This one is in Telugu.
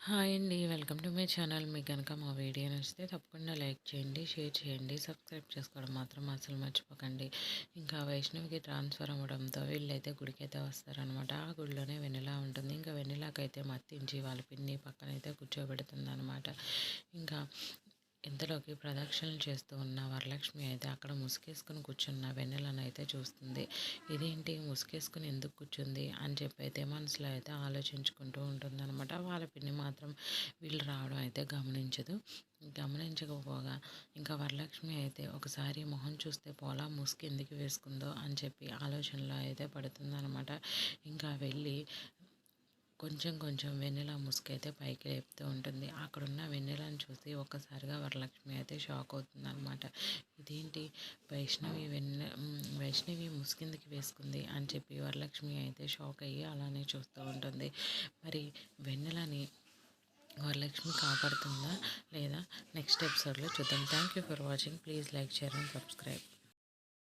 హాయ్ అండి. Welcome to my channel. మీకు గనుక మా వీడియో నచ్చితే తప్పకుండా లైక్ చేయండి, షేర్ చేయండి, సబ్స్క్రైబ్ చేసుకోవడం మాత్రం అసలు మర్చిపోకండి. ఇంకా వైష్ణవికి ట్రాన్స్ఫర్ అవ్వడంతో వీళ్ళైతే గుడికైతే వస్తారనమాట. ఆ గుడిలోనే వెన్నెల ఉంటుంది. ఇంకా వెన్నెలకైతే మత్తించి వాళ్ళ పిన్ని పక్కనైతే కూర్చోబెడుతుంది అనమాట. ఇంకా ఇంతలోకి ప్రదక్షిణలు చేస్తూ ఉన్న వరలక్ష్మి అయితే అక్కడ ముసుగేసుకుని కూర్చున్న వెన్నెలను అయితే చూస్తుంది. ఇదేంటి ముసుగేసుకుని ఎందుకు కూర్చుంది అని చెప్పి అయితే మనసులో అయితే ఆలోచించుకుంటూ ఉంటుందన్నమాట. వాళ్ళ పిన్ని మాత్రం వీళ్ళు రావడం అయితే గమనించకపోగా ఇంకా వరలక్ష్మి అయితే ఒకసారి మొహం చూస్తే పోలా ముసుగు ఎందుకు వేసుకుందో అని చెప్పి ఆలోచనలో అయితే పడుతుందన్నమాట. ఇంకా వెళ్ళి కొంచెం కొంచెం వెన్నెల ముసుగైతే పైకి లేపుతూ ఉంటుంది. అక్కడున్న వెన్నెలను చూసి ఒక్కసారిగా వరలక్ష్మి అయితే షాక్ అవుతుందన్నమాట. ఇదేంటి వైష్ణవి ముసుగెందుకు వేసుకుంది అని చెప్పి వరలక్ష్మి అయితే షాక్ అయ్యి అలానే చూస్తూ ఉంటుంది. మరి వెన్నెలని వరలక్ష్మి కాపాడుతుందా లేదా నెక్స్ట్ ఎపిసోడ్లో చూద్దాం. Thank you for watching. Please like, share and subscribe.